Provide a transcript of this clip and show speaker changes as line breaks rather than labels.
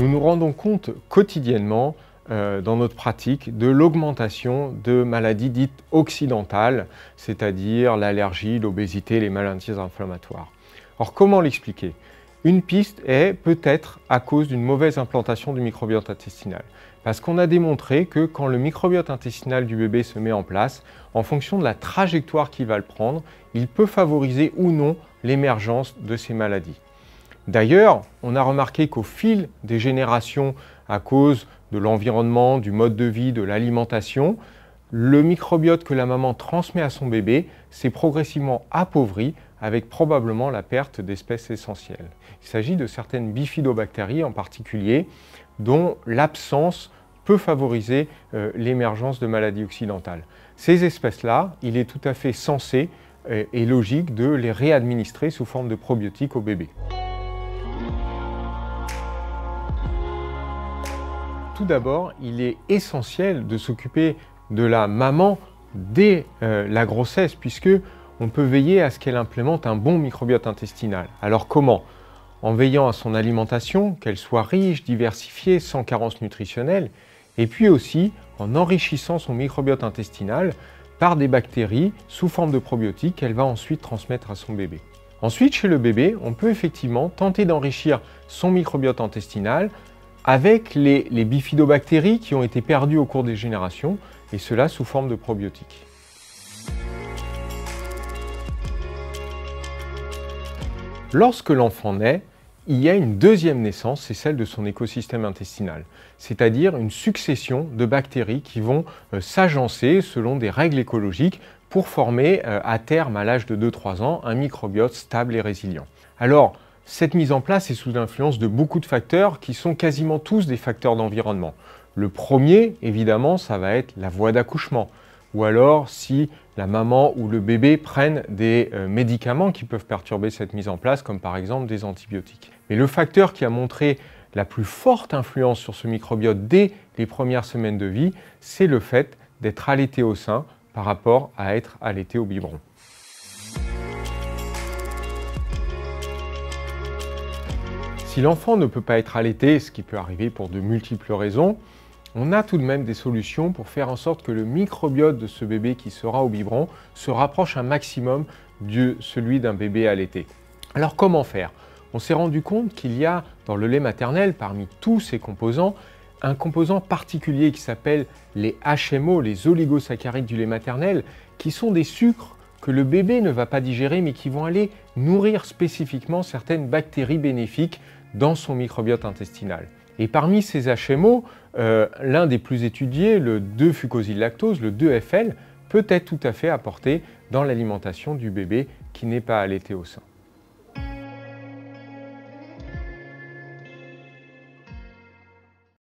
Nous nous rendons compte quotidiennement dans notre pratique de l'augmentation de maladies dites occidentales, c'est-à-dire l'allergie, l'obésité, les maladies inflammatoires. Alors comment l'expliquer? Une piste est peut-être à cause d'une mauvaise implantation du microbiote intestinal. Parce qu'on a démontré que quand le microbiote intestinal du bébé se met en place, en fonction de la trajectoire qu'il va le prendre, il peut favoriser ou non l'émergence de ces maladies. D'ailleurs, on a remarqué qu'au fil des générations, à cause de l'environnement, du mode de vie, de l'alimentation, le microbiote que la maman transmet à son bébé s'est progressivement appauvri avec probablement la perte d'espèces essentielles. Il s'agit de certaines bifidobactéries en particulier dont l'absence peut favoriser l'émergence de maladies occidentales. Ces espèces-là, il est tout à fait sensé et logique de les réadministrer sous forme de probiotiques au bébé. Tout d'abord, il est essentiel de s'occuper de la maman dès la grossesse, puisque on peut veiller à ce qu'elle implémente un bon microbiote intestinal. Alors comment? En veillant à son alimentation, qu'elle soit riche, diversifiée, sans carence nutritionnelle, et puis aussi en enrichissant son microbiote intestinal par des bactéries sous forme de probiotiques qu'elle va ensuite transmettre à son bébé. Ensuite, chez le bébé, on peut effectivement tenter d'enrichir son microbiote intestinal avec les bifidobactéries qui ont été perdues au cours des générations, et cela sous forme de probiotiques. Lorsque l'enfant naît, il y a une deuxième naissance, c'est celle de son écosystème intestinal, c'est-à-dire une succession de bactéries qui vont s'agencer selon des règles écologiques pour former à terme, à l'âge de 2-3 ans, un microbiote stable et résilient. Alors, cette mise en place est sous l'influence de beaucoup de facteurs qui sont quasiment tous des facteurs d'environnement. Le premier, évidemment, ça va être la voie d'accouchement, ou alors si la maman ou le bébé prennent des médicaments qui peuvent perturber cette mise en place, comme par exemple des antibiotiques. Mais le facteur qui a montré la plus forte influence sur ce microbiote dès les premières semaines de vie, c'est le fait d'être allaité au sein par rapport à être allaité au biberon. Si l'enfant ne peut pas être allaité, ce qui peut arriver pour de multiples raisons, on a tout de même des solutions pour faire en sorte que le microbiote de ce bébé qui sera au biberon se rapproche un maximum de celui d'un bébé allaité. Alors comment faire? On s'est rendu compte qu'il y a dans le lait maternel, parmi tous ces composants, un composant particulier qui s'appelle les HMO, les oligosaccharides du lait maternel, qui sont des sucres que le bébé ne va pas digérer mais qui vont aller nourrir spécifiquement certaines bactéries bénéfiques dans son microbiote intestinal. Et parmi ces HMO, l'un des plus étudiés, le 2-fucosylactose, le 2-FL, peut être tout à fait apporté dans l'alimentation du bébé qui n'est pas allaité au sein.